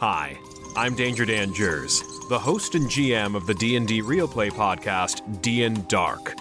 Hi, I'm Danger Dan Jers, the host and GM of the D&D Real Play podcast, D&D Dark.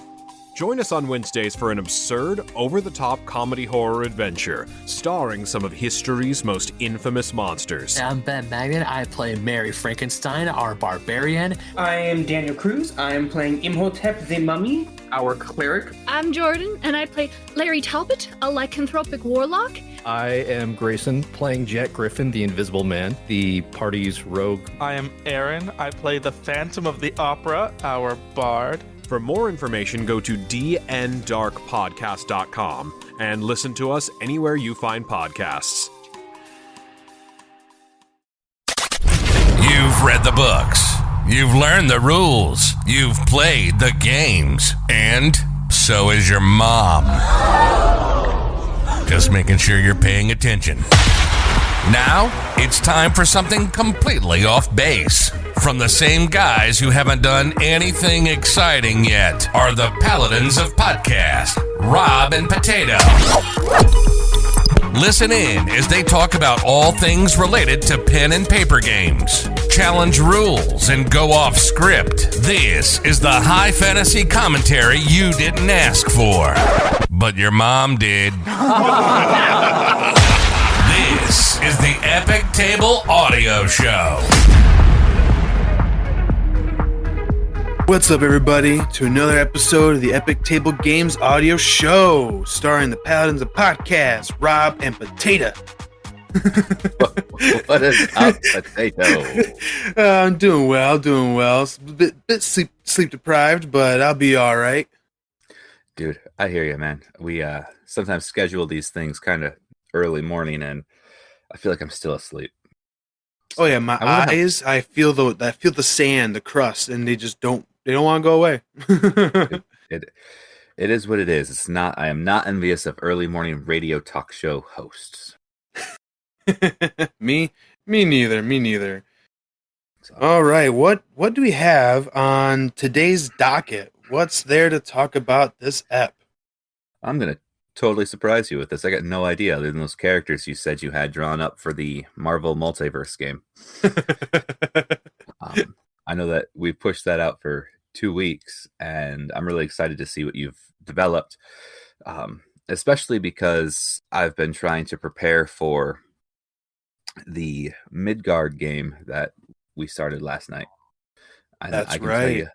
Join us on Wednesdays for an absurd, over-the-top comedy horror adventure, starring some of history's most infamous monsters. I'm Ben Magnet. I play Mary Frankenstein, our barbarian. I am Daniel Cruz. I am playing Imhotep the Mummy, our cleric. I'm Jordan, and I play Larry Talbot, a lycanthropic warlock. I am Grayson, playing Jack Griffin, the Invisible Man, the party's rogue. I am Aaron. I play the Phantom of the Opera, our bard. For more information, go to dndarkpodcast.com and listen to us anywhere you find podcasts. You've read the books. You've learned the rules. You've played the games. And so is your mom. Just making sure you're paying attention. Now, it's time for something completely off base. From the same guys who haven't done anything exciting yet are the Paladins of Podcast, Rob and Potato. Listen in as they talk about all things related to pen and paper games, challenge rules, and go off script. This is the high fantasy commentary you didn't ask for, but your mom did. This is the Epic Table Audio Show. What's up, everybody, to another episode of the Epic Table Games Audio Show, starring the Paladins of Podcast, Rob and Potato. What is up, Potato? I'm doing well. It's a bit sleep deprived, but I'll be all right. Dude, I hear you, man. We sometimes schedule these things kind of early morning, and I feel like I'm still asleep. Oh yeah, my eyes. I feel the sand, the crust, and they just don't. They don't want to go away. It is what it is. It's not. I am not envious of early morning radio talk show hosts. Me neither. So. All right, what do we have on today's docket? What's there to talk about this ep? I'm gonna totally surprise you with this. I got no idea other than those characters you said you had drawn up for the Marvel Multiverse game. I know that we pushed that out for 2 weeks, and I'm really excited to see what you've developed, especially because I've been trying to prepare for the Midgard game that we started last night. That's right.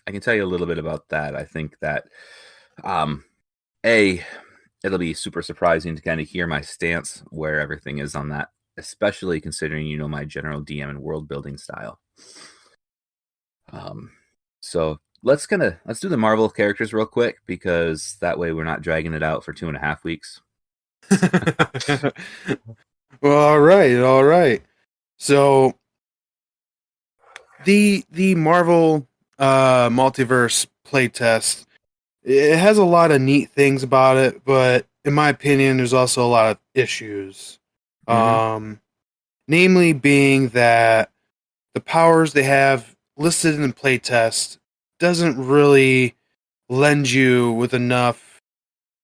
I can tell you a little bit about that. I think that, it'll be super surprising to kind of hear my stance where everything is on that, especially considering, my general DM and world building style. So let's do the Marvel characters real quick, because that way we're not dragging it out for 2.5 weeks. Well, all right. So the Marvel Multiverse playtest, it has a lot of neat things about it, but in my opinion, there's also a lot of issues. Mm-hmm. Namely being that the powers they have listed in the playtest doesn't really lend you with enough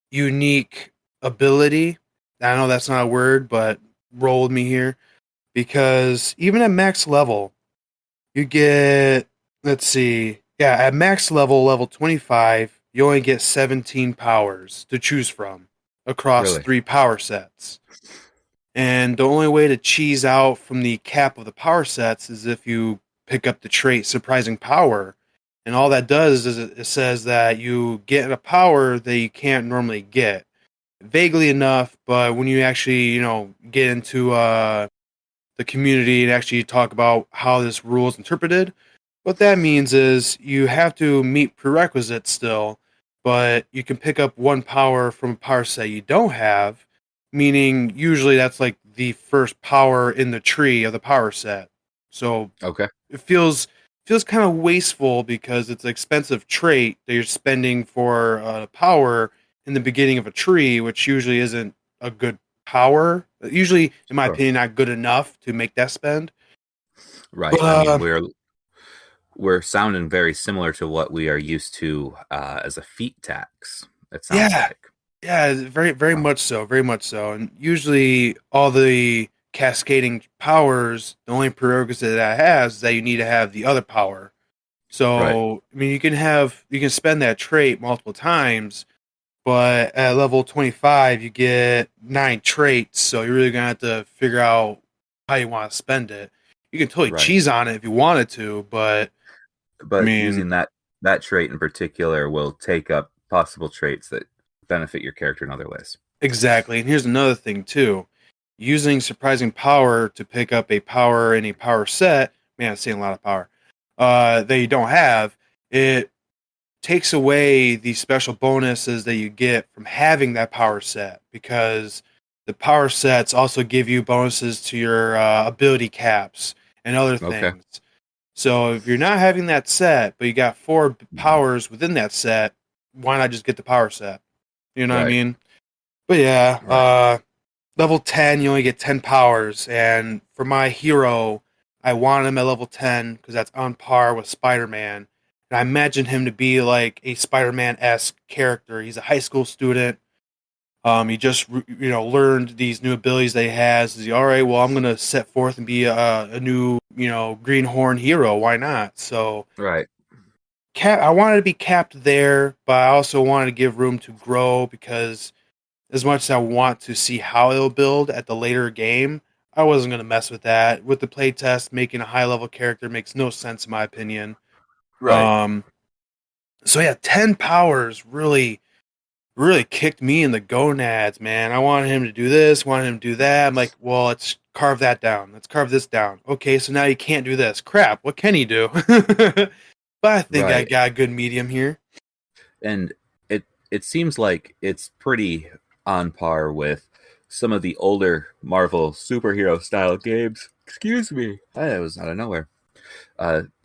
unique ability. I know that's not a word, but roll with me here. Because even at max level, you get, at max level 25, you only get 17 powers to choose from across 3 power sets. And the only way to cheese out from the cap of the power sets is if you pick up the trait Surprising Power. And all that does is it says that you get a power that you can't normally get. Vaguely enough, but when you actually, get into the community and actually talk about how this rule is interpreted, what that means is you have to meet prerequisites still, but you can pick up 1 power from a power set you don't have, meaning usually that's like the first power in the tree of the power set. So okay, it feels kind of wasteful because it's an expensive trait that you're spending for power in the beginning of a tree, which usually isn't a good power. Usually, in my opinion, not good enough to make that spend. Right. I mean, we're sounding very similar to what we are used to as a feat tax. It sounds like. Yeah, very much so, very much so. And usually, all the cascading powers, the only prerequisite that has is that you need to have the other power. So, Right. I mean, you can spend that trait multiple times, but at level 25, you get 9 traits. So you're really gonna have to figure out how you want to spend it. You can totally Right. cheese on it if you wanted to, but I But mean, using that trait in particular will take up possible traits that benefit your character in other ways. exactly. And here's another thing too: using surprising power to pick up a power in a power set. Man, I'm saying a lot of power. That you don't have. It takes away the special bonuses that you get from having that power set, because the power sets also give you bonuses to your ability caps and other Okay. things. So if you're not having that set, but you got 4 powers within that set, why not just get the power set? You know what I Right. mean? But yeah, Right. level 10, you only get 10 powers. And for my hero, I want him at level 10 because that's on par with Spider-Man. And I imagine him to be like a Spider-Man-esque character. He's a high school student. He just learned these new abilities that he has. Is he all right? Well, I'm gonna set forth and be a new Greenhorn hero. Why not? So Right. I wanted to be capped there, but I also wanted to give room to grow, because as much as I want to see how it'll build at the later game, I wasn't gonna mess with that. With the playtest, making a high level character makes no sense in my opinion. Right. So yeah, 10 powers really kicked me in the gonads, man. I wanted him to do this, wanted him to do that. I'm like, well, let's carve that down. Let's carve this down. Okay, so now you can't do this. Crap, what can he do? But I think I Right. got a good medium here. And it seems like it's pretty on par with some of the older Marvel superhero style games. Excuse me. That was out of nowhere.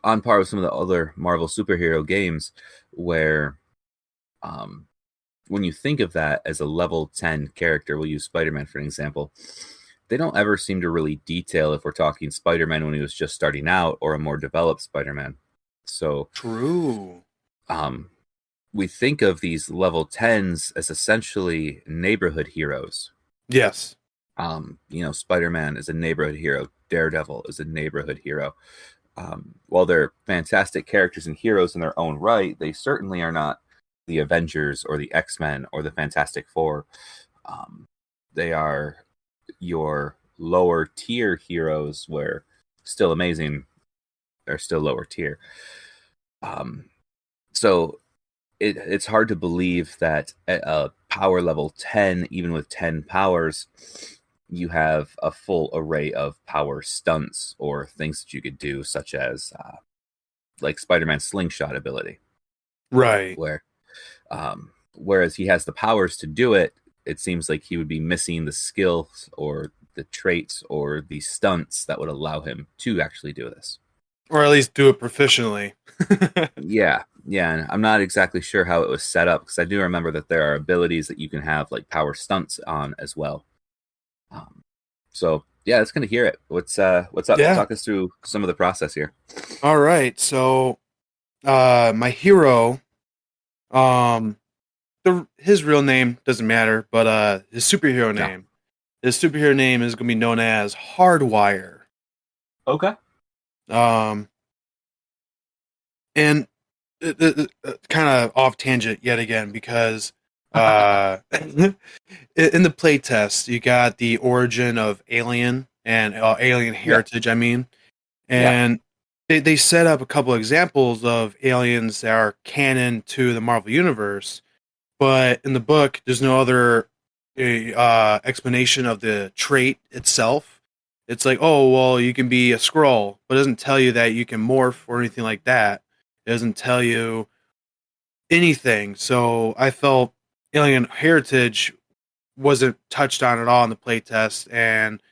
On par with some of the other Marvel superhero games where when you think of that as a level 10 character, we'll use Spider-Man for an example, they don't ever seem to really detail if we're talking Spider-Man when he was just starting out or a more developed Spider-Man. So True. We think of these level 10s as essentially neighborhood heroes. Yes. Spider-Man is a neighborhood hero. Daredevil is a neighborhood hero. While they're fantastic characters and heroes in their own right, they certainly are not the Avengers or the X-Men or the Fantastic Four. They are your lower tier heroes, where still amazing, they're still lower tier. So it's hard to believe that at a power level 10, even with 10 powers, you have a full array of power stunts or things that you could do, such as like Spider-Man's slingshot ability. Right. Whereas he has the powers to do it, it seems like he would be missing the skills or the traits or the stunts that would allow him to actually do this. Or at least do it proficiently. Yeah, and I'm not exactly sure how it was set up, because I do remember that there are abilities that you can have like power stunts on as well. So yeah, let's kind of hear it. What's up? Yeah. Talk us through some of the process here. All right. So my hero, his real name doesn't matter, but his superhero No. name. His superhero name is gonna be known as Hardwire. Okay. And kind of off tangent yet again, because in the playtest, you got the origin of Alien and Alien Heritage, I mean. And they set up a couple examples of aliens that are canon to the Marvel Universe, but in the book, there's no other explanation of the trait itself. It's like, oh, well, you can be a Skrull, but it doesn't tell you that you can morph or anything like that. It doesn't tell you anything. So I felt Alien Heritage wasn't touched on at all in the playtest. And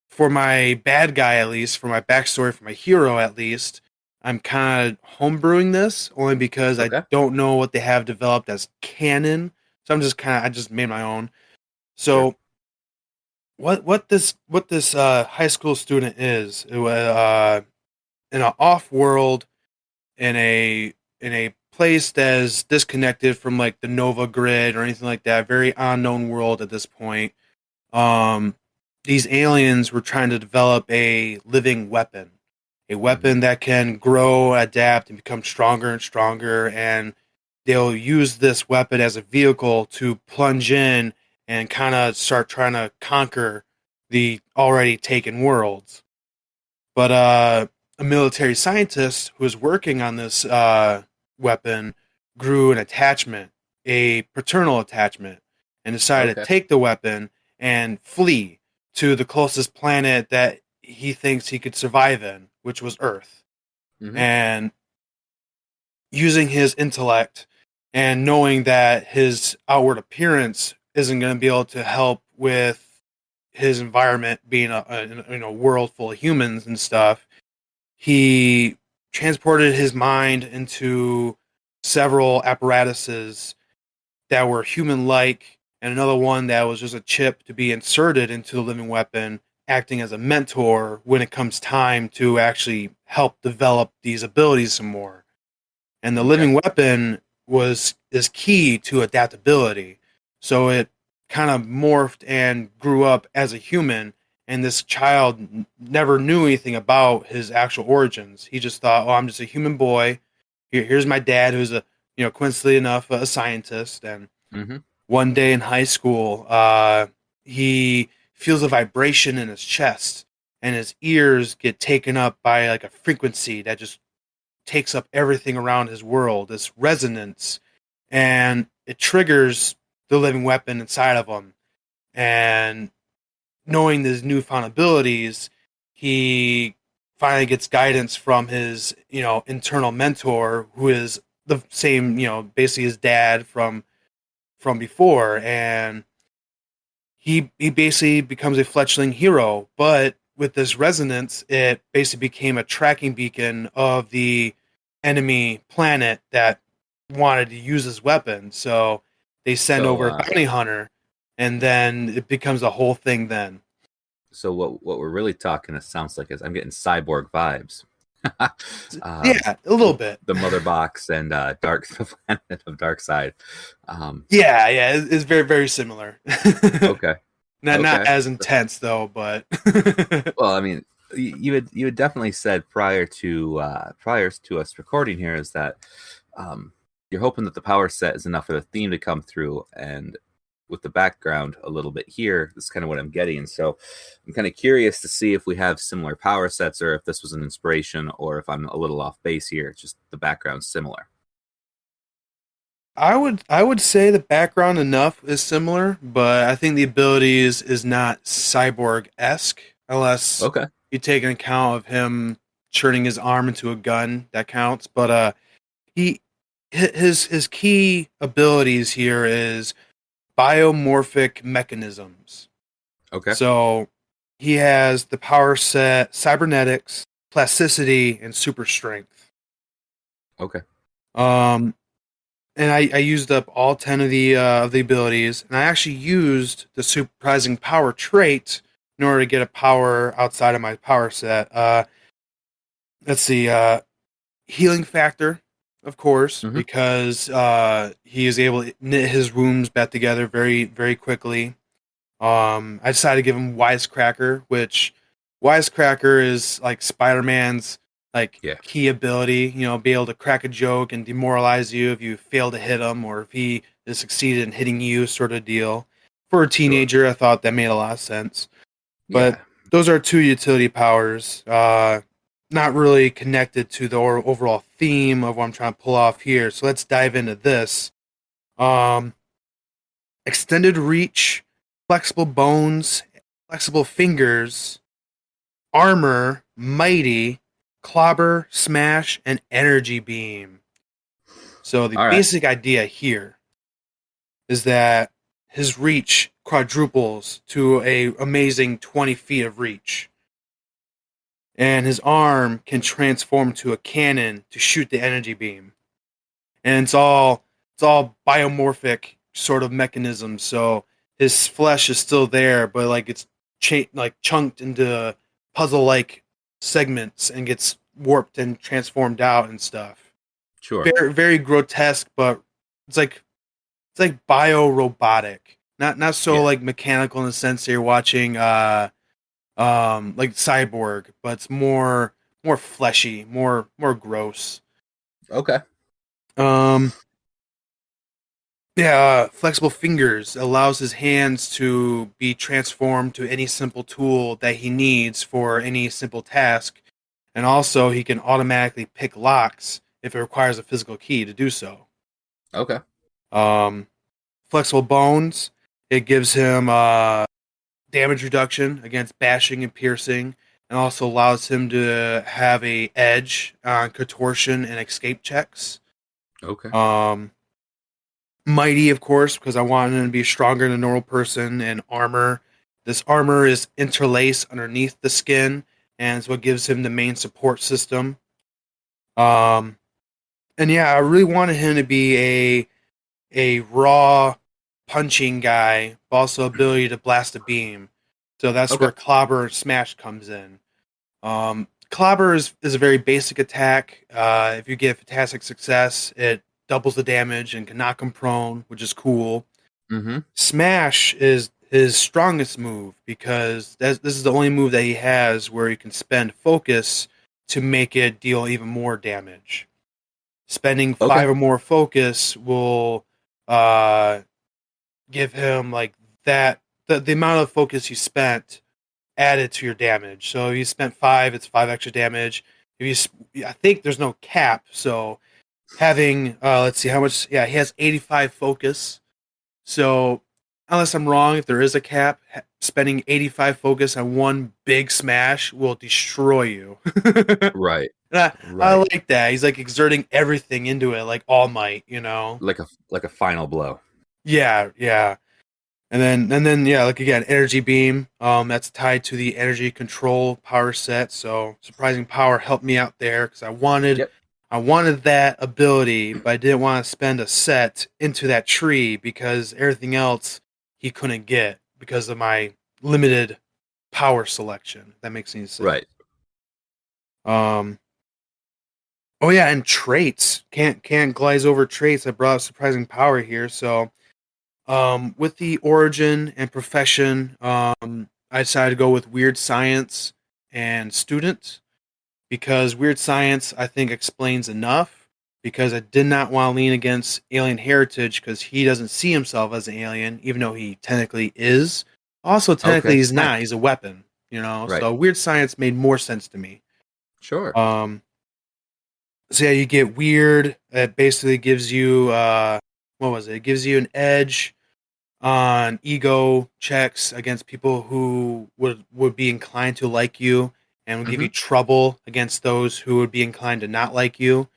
for my bad guy, at least, for my backstory, for my hero, at least, I'm kind of homebrewing this only because I don't know what they have developed as canon. So I just made my own. So what this high school student is, in an off world, in a place that is disconnected from like the Nova grid or anything like that, very unknown world at this point. these aliens were trying to develop a living weapon, a weapon that can grow, adapt, and become stronger and stronger. And they'll use this weapon as a vehicle to plunge in and kind of start trying to conquer the already taken worlds. But a military scientist who was working on this weapon grew an attachment, a paternal attachment, and decided to take the weapon and flee to the closest planet that he thinks he could survive in, which was Earth. And using his intellect and knowing that his outward appearance isn't going to be able to help with his environment being a world full of humans and stuff, he transported his mind into several apparatuses that were human-like, and another one that was just a chip to be inserted into the living weapon, acting as a mentor when it comes time to actually help develop these abilities some more. And the living weapon is key to adaptability. So it kind of morphed and grew up as a human, and this child never knew anything about his actual origins. He just thought, I'm just a human boy. Here's my dad, who's coincidentally enough, a scientist. And one day in high school, he feels a vibration in his chest, and his ears get taken up by like a frequency that just takes up everything around his world, this resonance, and it triggers the living weapon inside of him. And knowing his newfound abilities, he finally gets guidance from his, internal mentor, who is the same, basically his dad from before. And he basically becomes a fledgling hero, but with this resonance, it basically became a tracking beacon of the enemy planet that wanted to use his weapon. So they send over a bounty hunter, and then it becomes a whole thing then. So what we're really talking, it sounds like, is I'm getting cyborg vibes. Yeah, a little bit. The mother box and the planet of Dark Side. It's very, very similar. Okay. Not as intense though, but well, I mean, you had definitely said prior to us recording here is that you're hoping that the power set is enough for the theme to come through, and with the background a little bit here, that's kind of what I'm getting. So I'm kind of curious to see if we have similar power sets, or if this was an inspiration, or if I'm a little off base here. Just the background's similar. I would say the background enough is similar, but I think the abilities is not cyborg-esque, unless you take an account of him turning his arm into a gun. That counts. But his key abilities here is biomorphic mechanisms. Okay. So he has the power set cybernetics, plasticity, and super strength. Okay. And I used up all 10 of the abilities, and I actually used the surprising power trait in order to get a power outside of my power set. Let's see, healing factor, of course, because he is able to knit his wounds back together very, very quickly. I decided to give him Wisecracker, which Wisecracker is like Spider-Man's key ability, be able to crack a joke and demoralize you if you fail to hit him, or if he has succeeded in hitting you, sort of deal. For a teenager, I thought that made a lot of sense. But those are two utility powers, not really connected to the overall theme of what I'm trying to pull off here. So let's dive into this. Extended reach, flexible bones, flexible fingers, armor, mighty, clobber, smash, and energy beam. So the basic idea here is that his reach quadruples to a amazing 20 feet of reach. And his arm can transform to a cannon to shoot the energy beam. And it's all biomorphic sort of mechanism. So his flesh is still there, but it's chunked into puzzle-like segments and gets warped and transformed out and stuff. Sure. Very, very grotesque, but it's like bio-robotic. Not so Yeah. like mechanical in the sense that you're watching like Cyborg, but it's more fleshy, more gross. Okay. Flexible fingers allows his hands to be transformed to any simple tool that he needs for any simple task, and also he can automatically pick locks if it requires a physical key to do so. Okay. Flexible bones, it gives him damage reduction against bashing and piercing, and also allows him to have a edge on contortion and escape checks. Okay. Mighty, of course, because I want him to be stronger than a normal person, and armor. This armor is interlaced underneath the skin, and it's what gives him the main support system. And yeah, I really wanted him to be a raw punching guy, but also ability to blast a beam. So that's Okay. where Clobber and Smash comes in. Clobber is a very basic attack. If you get fantastic success, it doubles the damage and can knock him prone, which is cool. Mm-hmm. Smash is his strongest move because this is the only move that he has where he can spend focus to make it deal even more damage. Spending 5 or more focus will give him like that the amount of focus you spent added to your damage. So if you spent 5, it's 5 extra damage. If you, I think there's no cap, so having let's see how much. Yeah, he has 85 focus. So unless I'm wrong, if there is a cap, spending 85 focus on one big smash will destroy you. Right. I Right. like that. He's like exerting everything into it, like All Might, you know. Like a final blow. Yeah. And then yeah, like again, energy beam. That's tied to the energy control power set. So surprising power helped me out there because I wanted that ability, but I didn't want to spend a set into that tree because everything else he couldn't get because of my limited power selection. If that makes any sense. Right. Oh yeah, and traits. Can't glaze over traits. I brought up surprising power here, so with the origin and profession, I decided to go with weird science and student because weird science I think explains enough because I did not want to lean against alien heritage because he doesn't see himself as an alien even though he technically is. Also technically he's not. He's a weapon, you know. Right. So weird science made more sense to me. Sure. So yeah, you get weird. It basically gives you what was it? It gives you an edge on ego checks against people who would be inclined to like you, and will give you trouble against those who would be inclined to not like you.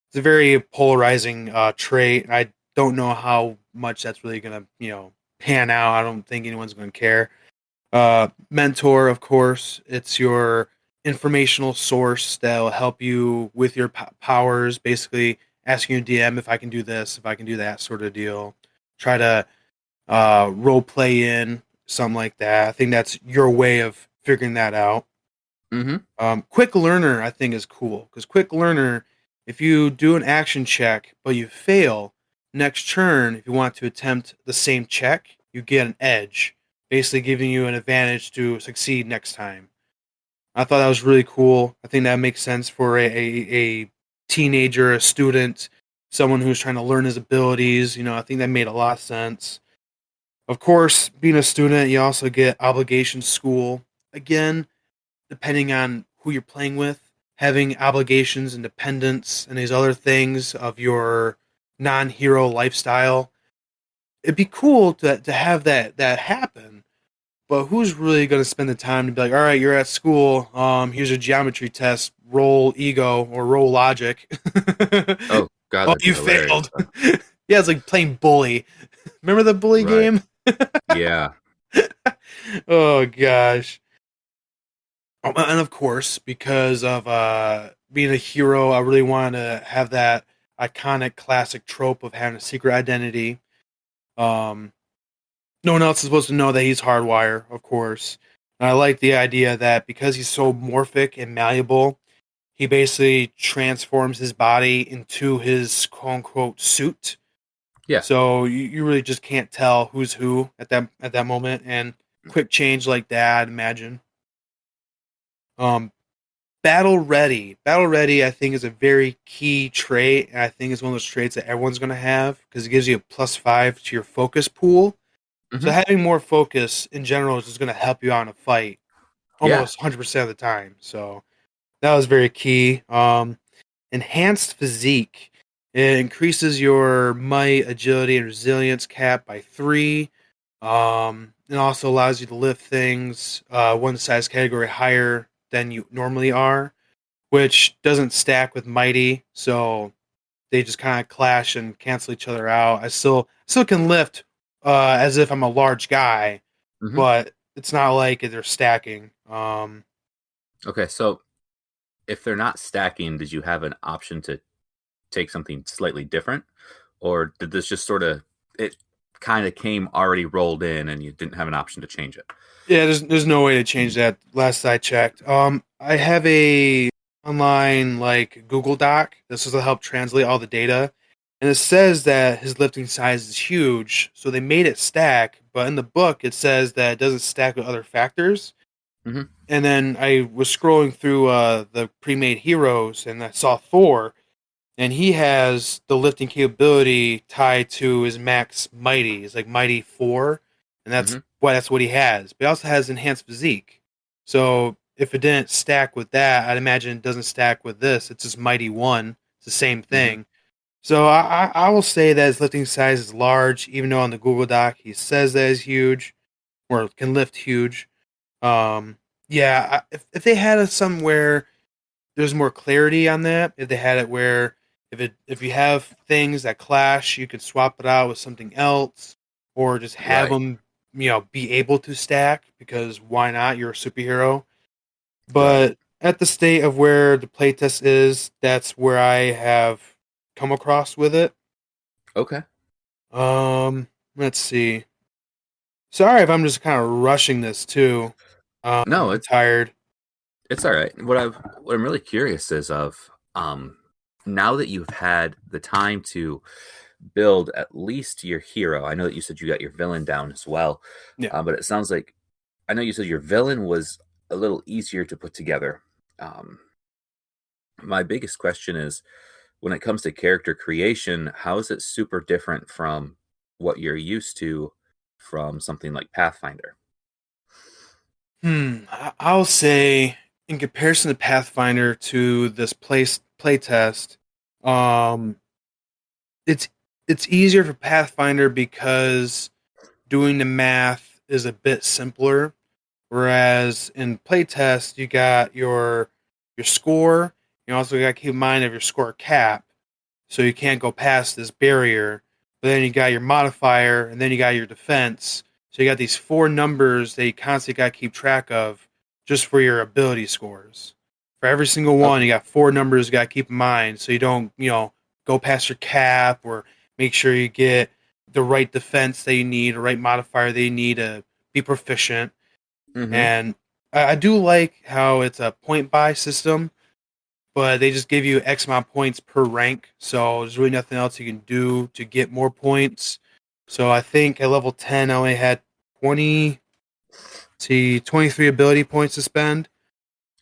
It's a very polarizing trait, and I don't know how much that's really gonna pan out. I don't think anyone's gonna care. Mentor, of course, it's your informational source that will help you with your powers, basically asking your DM if I can do this, if I can do that sort of deal. Try to role play in something like that. I think that's your way of figuring that out. Quick learner, I think, is cool because quick learner, if you do an action check but you fail, next turn, if you want to attempt the same check, you get an edge, basically giving you an advantage to succeed next time. I thought that was really cool. I think that makes sense for a teenager, a student, someone who's trying to learn his abilities. I think that made a lot of sense. Of course, being a student, you also get obligation school. Again, depending on who you're playing with, having obligations and dependence and these other things of your non-hero lifestyle. It'd be cool to have that happen. But who's really going to spend the time to be like, all right, you're at school. Here's a geometry test. Roll ego or roll logic. Oh God! Oh, you failed. Yeah, it's like playing bully. Remember the bully game? Yeah. Oh gosh. And of course, because of being a hero, I really wanted to have that iconic classic trope of having a secret identity. No one else is supposed to know that he's hardwire, of course. And I like the idea that because he's so morphic and malleable, he basically transforms his body into his quote-unquote suit. Yeah. So you really just can't tell who's who at that moment. And quick change like that, I'd imagine. Battle ready. Battle ready, I think, is a very key trait, and I think it's one of those traits that everyone's going to have because it gives you a +5 to your focus pool. So Mhm. having more focus in general is just going to help you out in a fight Yeah. almost 100% of the time. So that was very key. Enhanced physique. It increases your might, agility, and resilience cap by 3. It also allows you to lift things one size category higher than you normally are, which doesn't stack with mighty, so they just kind of clash and cancel each other out. I still can lift as if I'm a large guy, Mhm. but it's not like they're stacking. Okay, so if they're not stacking, did you have an option to take something slightly different, or did this just sort of it kind of came already rolled in and you didn't have an option to change it? Yeah, there's no way to change that. Last I checked, I have a online like Google Doc. This is to help translate all the data, and it says that his lifting size is huge, so they made it stack. But in the book, it says that it doesn't stack with other factors. Mhm. And then I was scrolling through the pre-made heroes, and I saw Thor, and he has the lifting capability tied to his max mighty. It's like mighty 4, and Mhm. that's what he has. But he also has enhanced physique. So if it didn't stack with that, I'd imagine it doesn't stack with this. It's just mighty 1. It's the same Mhm. thing. So I will say that his lifting size is large, even though on the Google Doc he says that is huge or can lift huge. Um, yeah, if they had it somewhere there's more clarity on that. If they had it where if you have things that clash, you could swap it out with something else, or just have Right. them, be able to stack because why not? You're a superhero. Right. But at the state of where the playtest is, that's where I have come across with it. Okay. Let's see. Sorry if I'm just kind of rushing this too. No, I'm tired. it's all right. What I'm really curious is of now that you've had the time to build at least your hero. I know that you said you got your villain down as well, Yeah. but it sounds like I know you said your villain was a little easier to put together. Um, my biggest question is when it comes to character creation, how is it super different from what you're used to from something like Pathfinder? I'll say in comparison to Pathfinder to this play test, um, it's it's easier for Pathfinder because doing the math is a bit simpler. Whereas in playtest, you got your score. You also got to keep in mind of your score cap, so you can't go past this barrier. But then you got your modifier, and then you got your defense. So you got these 4 numbers that you constantly got to keep track of just for your ability scores. For every single one, Okay. you got 4 numbers you got to keep in mind, so you don't go past your cap, or make sure you get the right defense that you need, the right modifier that you need to be proficient. Mm-hmm. And I do like how it's a point buy system, but they just give you X amount of points per rank. So there's really nothing else you can do to get more points. So I think at level 10, I only had 23 ability points to spend.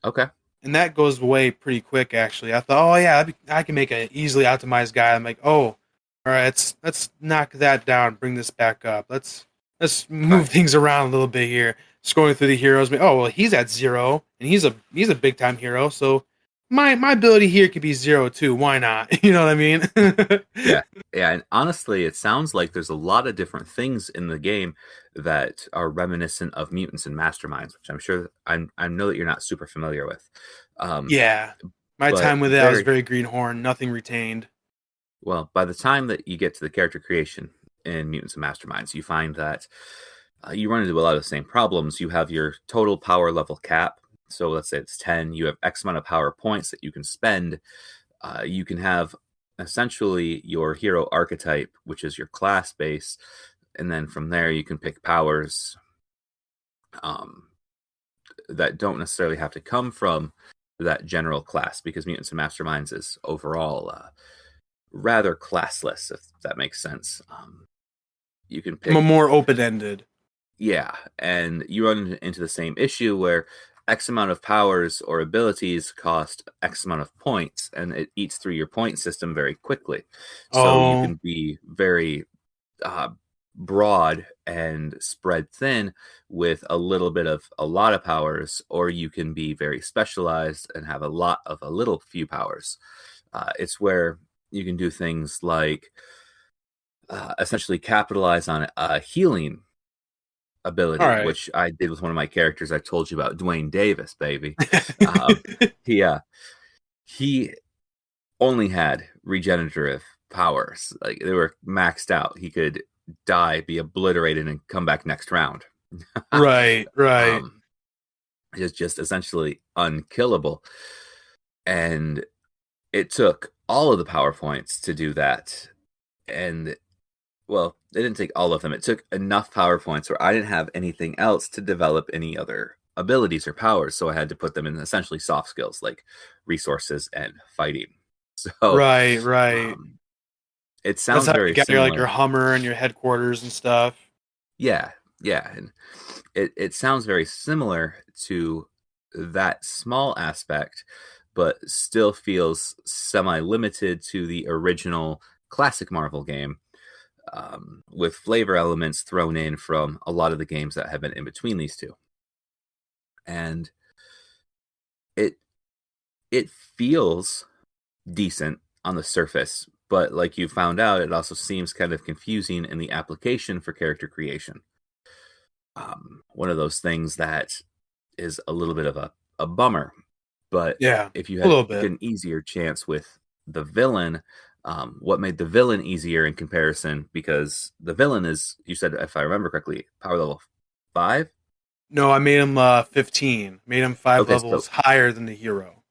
Okay. And that goes away pretty quick, actually. I thought, oh, yeah, I can make an easily optimized guy. I'm like, oh, all right, let's knock that down, bring this back up. Let's move Right. things around a little bit here. Just going through the heroes. Oh, well, he's at 0, and he's a big time hero. So my ability here could be 0 too. Why not? You know what I mean? Yeah. Yeah. And honestly, it sounds like there's a lot of different things in the game that are reminiscent of mutants and masterminds, which I'm sure I know that you're not super familiar with. Um, Yeah. My but time with it, I was very greenhorn. Nothing retained. well, by the time that you get to the character creation in mutants and masterminds, you find that you run into a lot of the same problems. You have your total power level cap. So let's say it's 10. You have X amount of power points that you can spend. You can have essentially your hero archetype, which is your class base. And then from there, you can pick powers um, that don't necessarily have to come from that general class because Mutants and Masterminds is overall rather classless, if that makes sense. You can pick More open-ended. Yeah, and you run into the same issue where X amount of powers or abilities cost X amount of points, and it eats through your point system very quickly. So you can be very broad and spread thin with a little bit of a lot of powers, or you can be very specialized and have a lot of a little few powers. It's where you can do things like essentially capitalize on a healing ability, All right. which I did with one of my characters I told you about, Dwayne Davis, baby. He only had regenerative powers. Like, they were maxed out. He could die, be obliterated, and come back next round. Right. It's just essentially unkillable. And it took all of the power points to do that. And well, they didn't take all of them. It took enough power points where I didn't have anything else to develop any other abilities or powers. So I had to put them in essentially soft skills like resources and fighting. So Right. It sounds That's how very you got similar. your Hummer and your headquarters and stuff. Yeah, and it sounds very similar to that small aspect, but still feels semi-limited to the original classic Marvel game, with flavor elements thrown in from a lot of the games that have been in between these two. And it feels decent on the surface, but like you found out, it also seems kind of confusing in the application for character creation. One of those things that is a little bit of a bummer. But Yeah, if you a little had bit. an easier chance with the villain, what made the villain easier in comparison? Because the villain is, you said, if I remember correctly, power level 5? No, I made him 15. Made him 5 Okay, levels higher than the hero.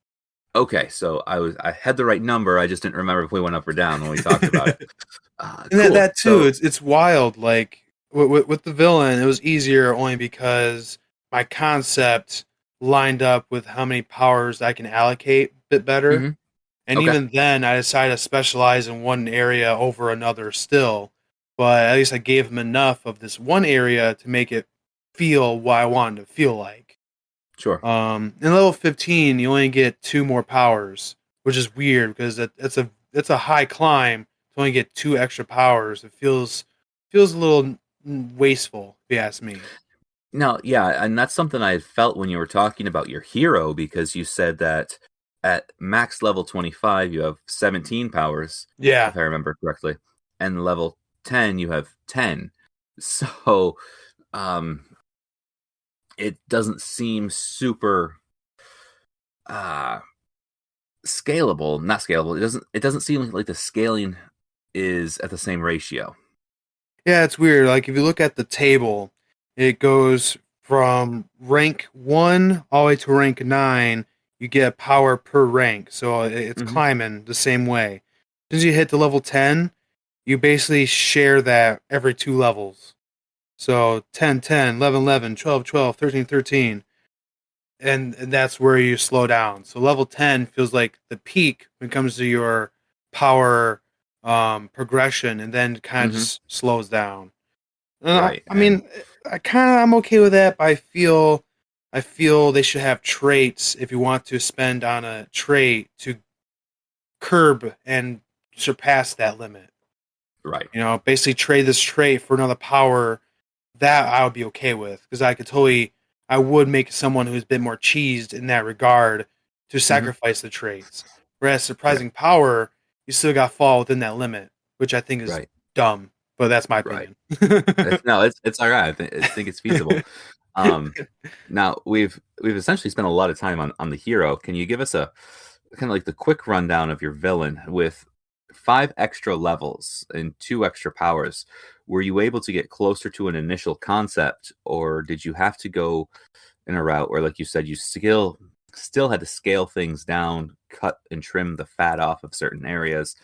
Okay, so I had the right number. I just didn't remember if we went up or down when we talked about it. And Cool. that too, So- it's wild. Like with the villain, it was easier only because my concept lined up with how many powers I can allocate a bit better. Mhm. And Okay. even then, I decided to specialize in one area over another still. But at least I gave him enough of this one area to make it feel what I wanted to feel like. Sure. In level 15, you only get 2 more powers, which is weird because it's a high climb to only get 2 extra powers. It feels a little wasteful, if you ask me. No, yeah, and that's something I felt when you were talking about your hero, because you said that at max level 25 you have 17 powers, Yeah, if I remember correctly, and level 10 you have 10. So it doesn't seem super scalable. Not scalable. It doesn't seem like the scaling is at the same ratio. yeah, it's weird. Like if you look at the table, it goes from rank 1 all the way to rank 9. You get power per rank, so it's Mhm. climbing the same way. As you hit to level 10, you basically share that every 2 levels. So 10, 10, 11, 11, 12, 12, 13, 13. And that's where you slow down. So level 10 feels like the peak when it comes to your power progression, and then kind of Mhm. just slows down. Right, I mean, I'm okay with that, but I feel they should have traits if you want to spend on a trait to curb and surpass that limit. Right. You know, basically trade this trait for another power. That I would be okay with, because I would make someone who's a bit more cheesed in that regard to sacrifice the traits. Whereas surprising power, you still got to fall within that limit, which I think is Right. dumb. But that's my Right. opinion. It's all right. I think it's feasible. Now we've essentially spent a lot of time on the hero. Can you give us a kind of like the quick rundown of your villain with 5 extra levels and 2 extra powers? Were you able to get closer to an initial concept, or did you have to go in a route where, like you said, you still had to scale things down, cut and trim the fat off of certain areas?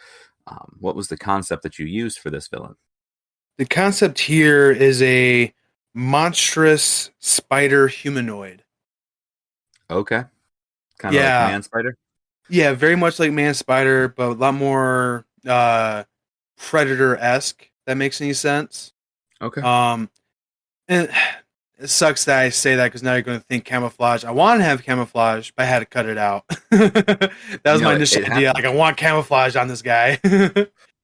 What was the concept that you used for this villain? The concept here is a monstrous spider humanoid. Okay. Kind of like Man Spider? Yeah, very much like Man Spider, but a lot more predator-esque. That makes any sense? Okay. And it sucks that I say that because now you're going to think camouflage. I want to have camouflage, but I had to cut it out. That was my initial idea. Happens. Like, I want camouflage on this guy.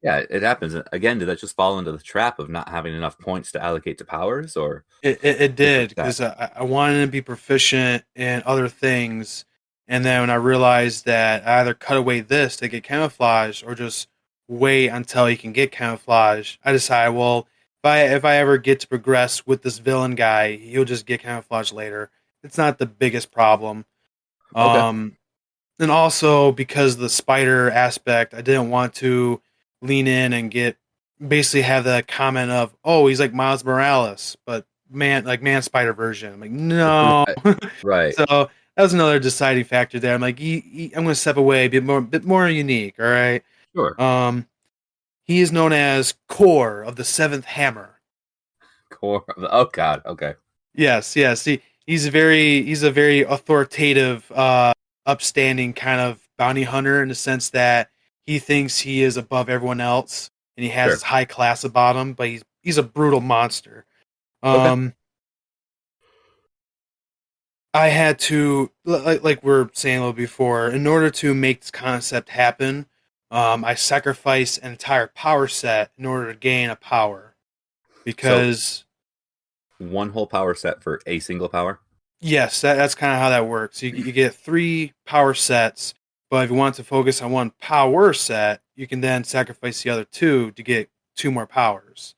Yeah, it happens. Again, did that just fall into the trap of not having enough points to allocate to powers, or It did, because I wanted to be proficient in other things, and then when I realized that I either cut away this to get camouflage or just wait until you can get camouflage, I decided, well, if I ever get to progress with this villain guy, he'll just get camouflage later. It's not the biggest problem. Okay. And also because of the spider aspect, I didn't want to lean in and basically have the comment of, oh, he's like Miles Morales, but man spider version. I'm like, no. Right. So that was another deciding factor there. I'm like, I'm going to step away, be a bit more unique. All right. Sure. He is known as Core of the Seventh Hammer. Core. Oh God. Okay. Yes. He's a very authoritative, upstanding kind of bounty hunter in the sense that he thinks he is above everyone else and he has this high class about him, but he's a brutal monster. Okay. I had to, like we were saying a little before, in order to make this concept happen, I sacrificed an entire power set in order to gain a power. Because one whole power set for a single power? Yes, that's kind of how that works. You get 3 power sets, but if you want to focus on one power set, you can then sacrifice the other 2 to get 2 more powers.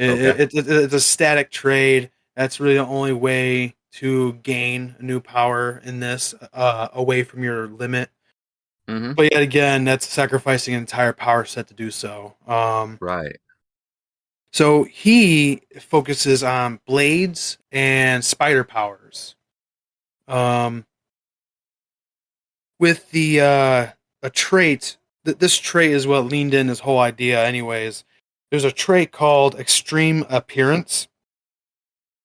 It's a static trade. That's really the only way to gain a new power in this, away from your limit. Mm-hmm. But yet again, that's sacrificing an entire power set to do so. Right. So he focuses on blades and spider powers. With a trait, this trait is what leaned in his whole idea anyways. There's a trait called Extreme Appearance.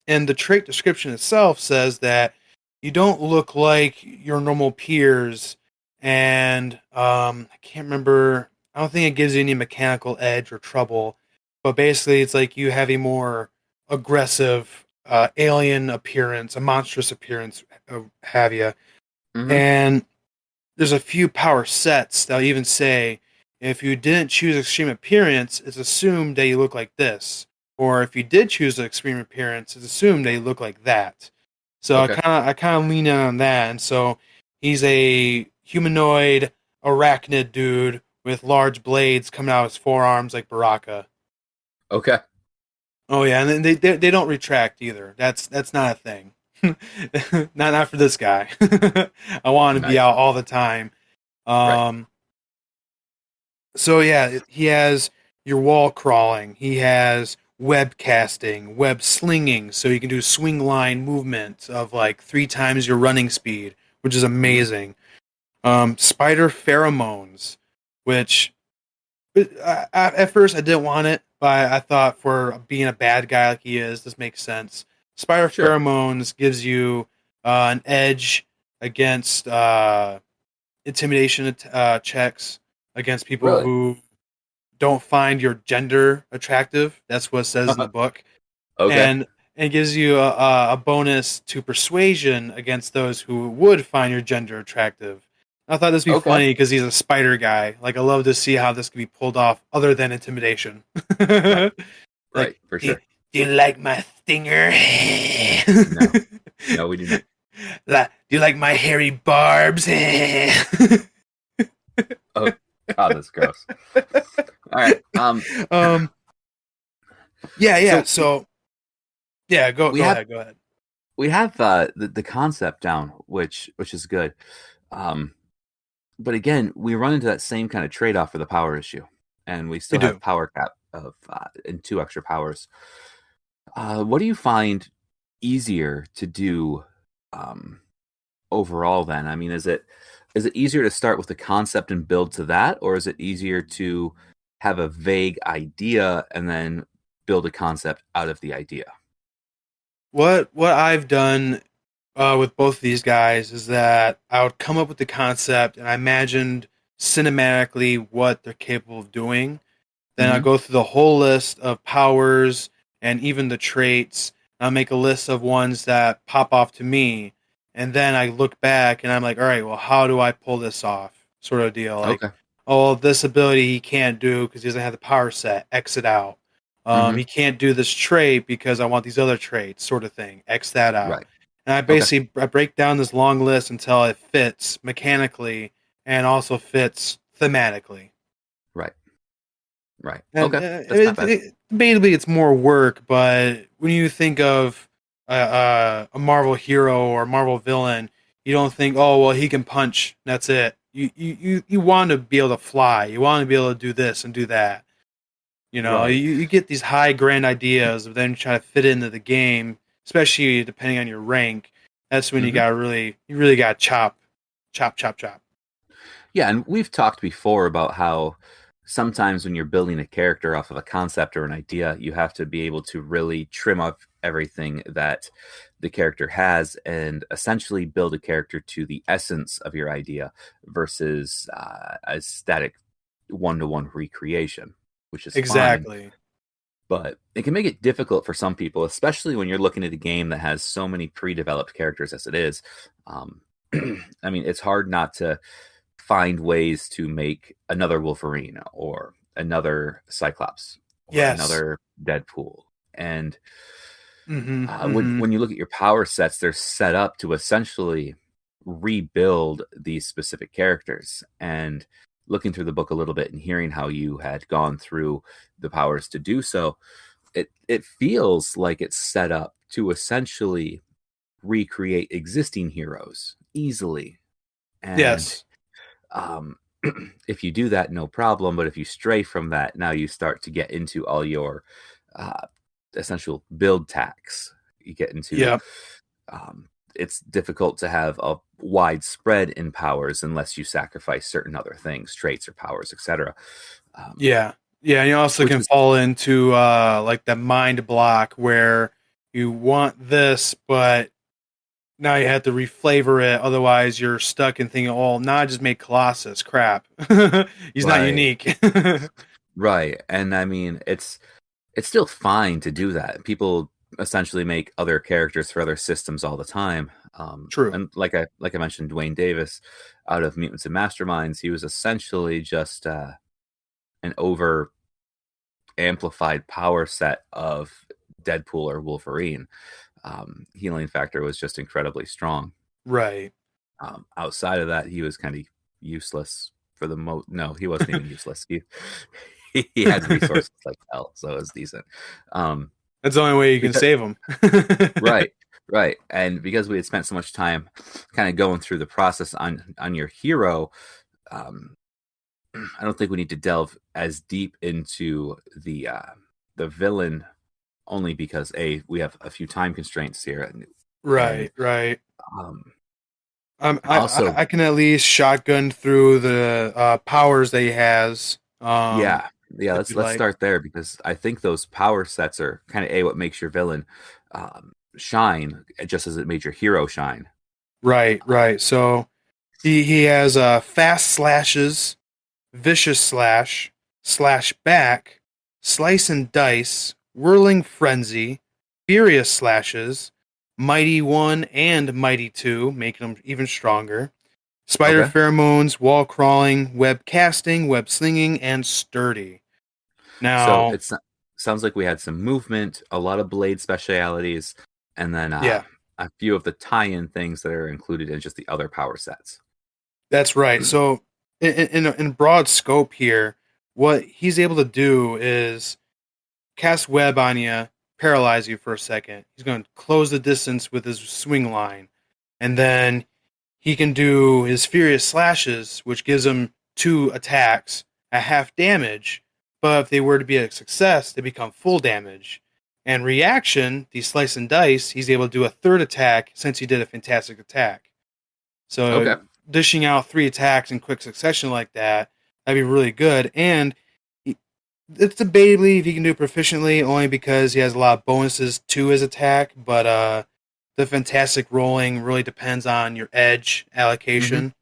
And the trait description itself says that you don't look like your normal peers, and I can't remember, I don't think it gives you any mechanical edge or trouble, but basically it's like you have a more aggressive alien appearance, a monstrous appearance, have you. Mm-hmm. And there's a few power sets that'll even say, if you didn't choose Extreme Appearance, it's assumed that you look like this. Or if you did choose the Extreme Appearance, it's assumed that you look like that. So Okay. I kind of lean in on that. And so he's a humanoid arachnid dude with large blades coming out of his forearms like Baraka. Okay. Oh yeah, and then they don't retract either. That's not a thing. not for this guy. I want to be out all the time. Right. So yeah, he has your wall crawling. He has web casting, web slinging, so you can do swing line movement of like 3 times your running speed, which is amazing. Spider pheromones, which at first I didn't want it, but I thought for being a bad guy like he is, this makes sense. Spider pheromones gives you an edge against intimidation checks against people who don't find your gender attractive. That's what it says in the book. Okay. And gives you a bonus to persuasion against those who would find your gender attractive. I thought this would be funny because he's a spider guy. Like, I love to see how this can be pulled off other than intimidation. Right, like, for sure. Do you like my stinger? No, we do not. Do you like my hairy barbs? Oh, God, that's gross. All right. Yeah. So yeah, go ahead. We have the concept down, which is good. But again, we run into that same kind of trade-off for the power issue, and we still have power cap of and 2 extra powers. What do you find easier to do overall then? I mean, is it easier to start with the concept and build to that, or is it easier to have a vague idea and then build a concept out of the idea? What I've done with both of these guys is that I would come up with the concept, and I imagined cinematically what they're capable of doing. Then I'll Mhm. go through the whole list of powers and even the traits. I'll make a list of ones that pop off to me. And then I look back and I'm like, all right, well, how do I pull this off? Sort of deal. Like, Okay. oh, this ability he can't do because he doesn't have the power set. X it out. Mhm. He can't do this trait because I want these other traits, sort of thing. X that out. Right. And I break down this long list until it fits mechanically and also fits thematically. Right. Right. And, Okay. That's not bad. debatably, it's more work, but when you think of a Marvel hero or a Marvel villain, you don't think, oh, well, he can punch. That's it. You want to be able to fly. You want to be able to do this and do that. You know, Right. you get these high grand ideas, but then you try to fit into the game, especially depending on your rank. That's when you Mhm. got you really got chop. Yeah, and we've talked before about how sometimes when you're building a character off of a concept or an idea, you have to be able to really trim up everything that the character has and essentially build a character to the essence of your idea versus a static one-to-one recreation, which is fine. Exactly. But it can make it difficult for some people, especially when you're looking at a game that has so many pre-developed characters as it is. I mean, it's hard not to find ways to make another Wolverine or another Cyclops or Yes. another Deadpool. And Mm-hmm. when you look at your power sets, they're set up to essentially rebuild these specific characters. And looking through the book a little bit and hearing how you had gone through the powers to do so, it feels like it's set up to essentially recreate existing heroes easily. And Yes. if you do that, no problem. But if you stray from that, now you start to get into all your essential build tacks. You get into Yep. it's difficult to have a wide spread in powers unless you sacrifice certain other things, traits or powers, etc. Yeah. Yeah, and you also Which can was- fall into like the mind block where you want this, but now you have to reflavor it. Otherwise, you're stuck in thinking, "Oh, now I just made Colossus. Crap, he's not Right. unique." Right. And I mean, it's still fine to do that. People essentially make other characters for other systems all the time. True. And like I mentioned, Dwayne Davis out of Mutants and Masterminds, he was essentially just an over amplified power set of Deadpool or Wolverine. Healing factor was just incredibly strong. Right. Outside of that, he was kind of useless for the most. No, he wasn't even useless. He had resources like hell, so it was decent. That's the only way you can because- save him. Right. And because we had spent so much time kind of going through the process on your hero, I don't think we need to delve as deep into the villain, only because we have a few time constraints here. Right. Also- I can at least shotgun through the powers that he has. Yeah. if Let's you'd like. start there, because I think those power sets are kind of what makes your villain shine, just as it made your hero shine. Right. So he has fast slashes, vicious slash back, slice and dice, whirling frenzy, furious slashes, mighty 1 and mighty 2, making them even stronger. Spider Okay. pheromones, wall crawling, web casting, web slinging, and sturdy. Now, So sounds like we had some movement, a lot of blade specialities, and then Yeah. a few of the tie-in things that are included in just the other power sets. that's right. So, in broad scope here, what he's able to do is cast web on you, paralyze you for a second. He's going to close the distance with his swing line, and then he can do his furious slashes, which gives him 2 attacks at half damage. But if they were to be a success, they become full damage. And reaction, the slice and dice, he's able to do a 3rd attack since he did a fantastic attack. So Okay. dishing out 3 attacks in quick succession like that, that'd be really good. And it's debatably if he can do it proficiently, only because he has a lot of bonuses to his attack. But the fantastic rolling really depends on your edge allocation.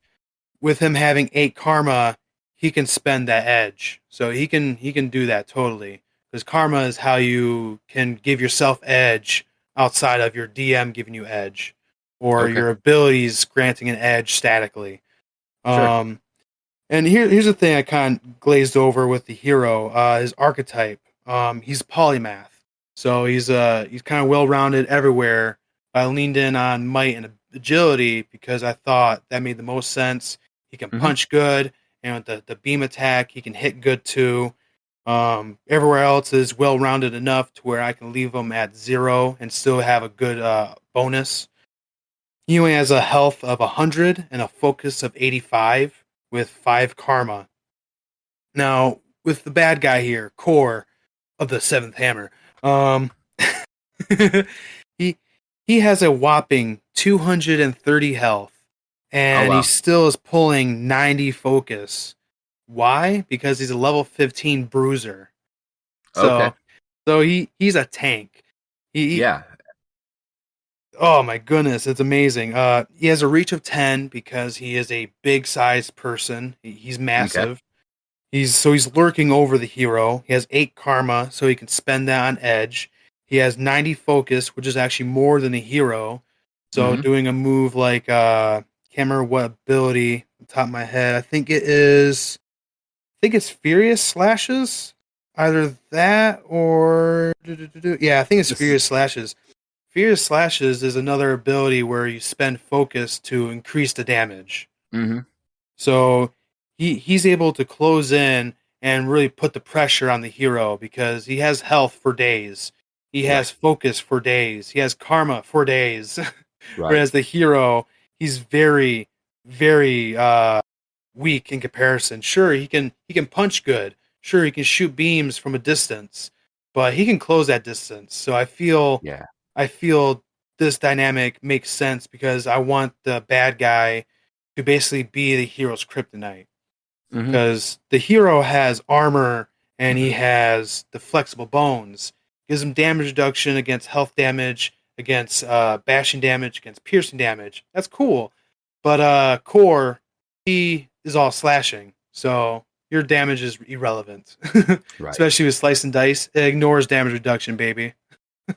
With him having 8 karma, he can spend that edge. So he can do that totally. Because karma is how you can give yourself edge outside of your DM giving you edge, or Okay. your abilities granting an edge statically. Sure. And here's the thing I kind of glazed over with the hero, his archetype. He's polymath, so he's kind of well rounded everywhere. I leaned in on might and agility because I thought that made the most sense. He can punch good, and with the beam attack, he can hit good too. Everywhere else is well rounded enough to where I can leave him at 0 and still have a good bonus. He only has a health of 100 and a focus of 85 with 5 karma. Now, with the bad guy here, Core of the Seventh Hammer, he has a whopping 230 health, and wow. he still is pulling 90 focus. Why? Because he's a level 15 bruiser. So, he's a tank. Yeah. Oh my goodness, it's amazing. He has a reach of 10 because he is a big sized person. He's massive. Okay. He's lurking over the hero. He has 8 karma, so he can spend that on edge. He has 90 focus, which is actually more than a hero. So doing a move like can't remember what ability on top of my head. I think it's Furious Slashes. Either that or yeah, I think it's Furious Slashes. Furious Slashes is another ability where you spend focus to increase the damage. So he's able to close in and really put the pressure on the hero because he has health for days. He has focus for days. He has karma for days. Whereas the hero, he's very, very weak in comparison. Sure, he can punch good. Sure, he can shoot beams from a distance, but he can close that distance. So I feel this dynamic makes sense because I want the bad guy to basically be the hero's kryptonite. Because the hero has armor and he has the flexible bones. Gives him damage reduction against health damage, against bashing damage, against piercing damage. That's cool. But Core, he is all slashing. So your damage is irrelevant. Especially with Slice and Dice. It ignores damage reduction, baby.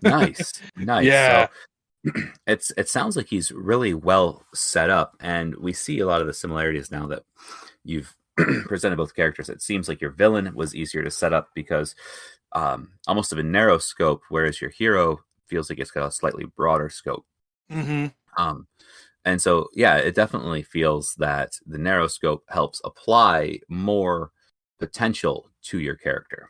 Nice. Yeah. So it sounds like he's really well set up, and we see a lot of the similarities now that you've presented both characters. It seems like your villain was easier to set up because almost of a narrow scope, whereas your hero feels like it's got a slightly broader scope. And so, yeah, it definitely feels that the narrow scope helps apply more potential to your character.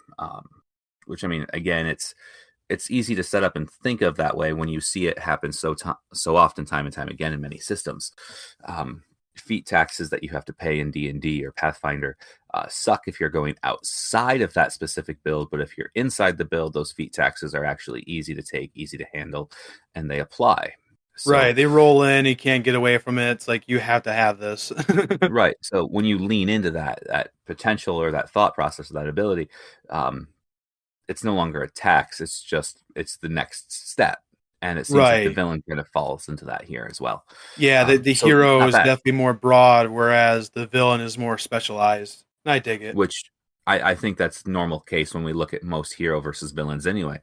Which, I mean, again, it's easy to set up and think of that way when you see it happen so often, time and time again in many systems. Feat taxes that you have to pay in D&D or Pathfinder suck if you're going outside of that specific build, but if you're inside the build, those feat taxes are actually easy to take, easy to handle, and they apply. So, they roll in, you can't get away from it. It's like you have to have this. Right. So when you lean into that potential or that thought process or that ability, it's no longer a tax. It's the next step. And it seems like the villain kind of falls into that here as well. Yeah, the hero is definitely more broad, whereas the villain is more specialized. I dig it. Which I think that's normal case when we look at most hero versus villains anyway.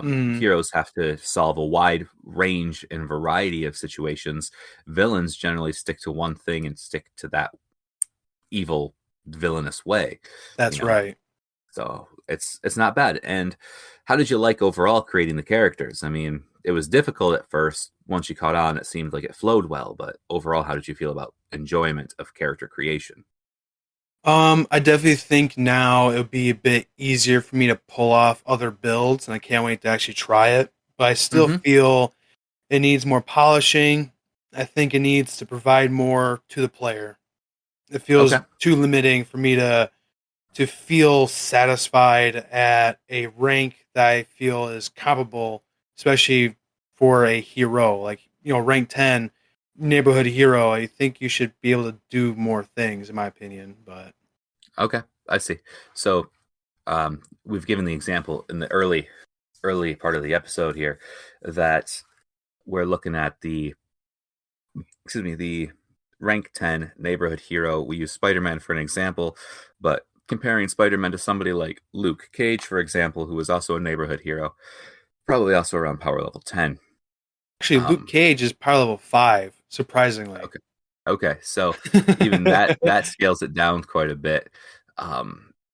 Heroes have to solve a wide range and variety of situations. Villains generally stick to one thing and stick to that evil, villainous way. That's right. So it's not bad. And how did you like overall creating the characters? I mean, it was difficult at first. Once you caught on, it seemed like it flowed well. But overall, how did you feel about enjoyment of character creation? I definitely think now it would be a bit easier for me to pull off other builds, and I can't wait to actually try it. But I still feel it needs more polishing. I think it needs to provide more to the player. It feels too limiting for me to feel satisfied at a rank that I feel is comparable, especially for a hero. Like, rank 10, neighborhood hero, I think you should be able to do more things, in my opinion. But okay, I see. So we've given the example in the early part of the episode here that we're looking at the rank 10 neighborhood hero. We use Spider-Man for an example, but comparing Spider-Man to somebody like Luke Cage, for example, who is also a neighborhood hero, probably also around power level 10. Actually, Luke Cage is power level 5, surprisingly. Okay, so even that scales it down quite a bit.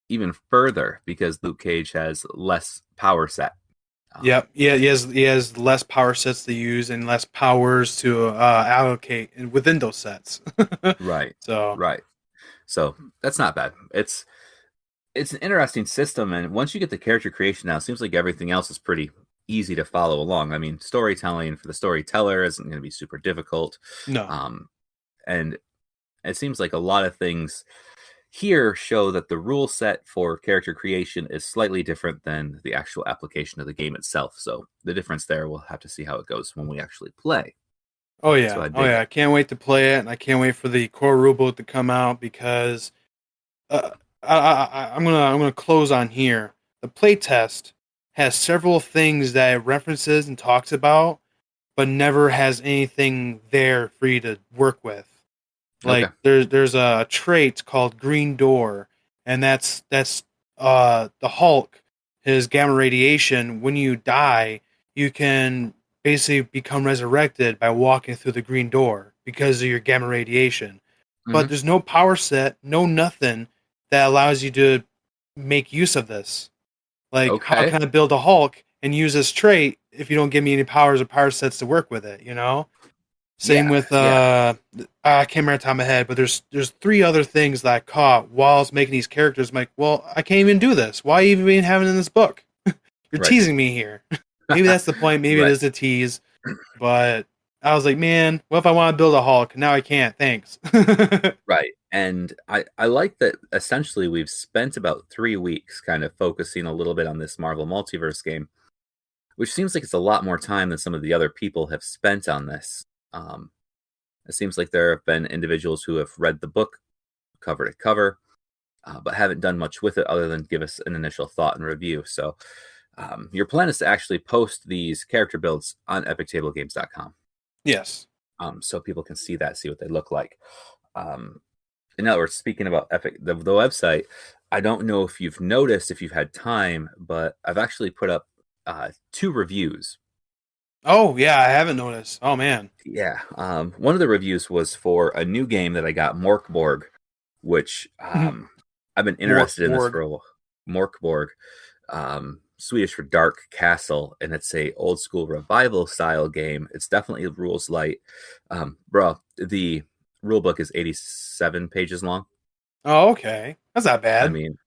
Even further, because Luke Cage has less power set. Yep, yeah, he has less power sets to use and less powers to allocate within those sets. Right. So that's not bad. It's an interesting system, and once you get the character creation now, it seems like everything else is pretty easy to follow along. I mean, storytelling for the storyteller isn't going to be super difficult. No. And it seems like a lot of things here show that the rule set for character creation is slightly different than the actual application of the game itself. So the difference there, we'll have to see how it goes when we actually play. Oh yeah, So I can't wait to play it, and I can't wait for the core rulebook to come out because I'm gonna close on here. The playtest has several things that it references and talks about, but never has anything there for you to work with. Like there's a trait called Green Door, and that's the Hulk. His gamma radiation. When you die, you can basically become resurrected by walking through the Green Door because of your gamma radiation. But there's no power set, no nothing that allows you to make use of this. Like, how can I build a Hulk and use this trait if you don't give me any powers or power sets to work with it? You know. Same with I can't remember the top of my head, but there's 3 other things that I caught while I was making these characters. I'm like, well, I can't even do this. Why even having it in this book? You're teasing me here. Maybe that's the point. Maybe it is a tease. But I was like, man, what if I want to build a Hulk? Now I can't. Thanks. Right. And I like that essentially we've spent about 3 weeks kind of focusing a little bit on this Marvel Multiverse game, which seems like it's a lot more time than some of the other people have spent on this. It seems like there have been individuals who have read the book cover to cover, but haven't done much with it other than give us an initial thought and review. So your plan is to actually post these character builds on epictablegames.com. Yes. So people can see what they look like. In other words, speaking about Epic, the website, I don't know if you've noticed, if you've had time, but I've actually put up 2 reviews. Oh, yeah, I haven't noticed. Oh, man. Yeah. One of the reviews was for a new game that I got, Morkborg, which I've been interested in this for a while. Morkborg, Swedish for Dark Castle, and it's a old school revival style game. It's definitely rules light. The rule book is 87 pages long. Oh, okay. That's not bad. I mean,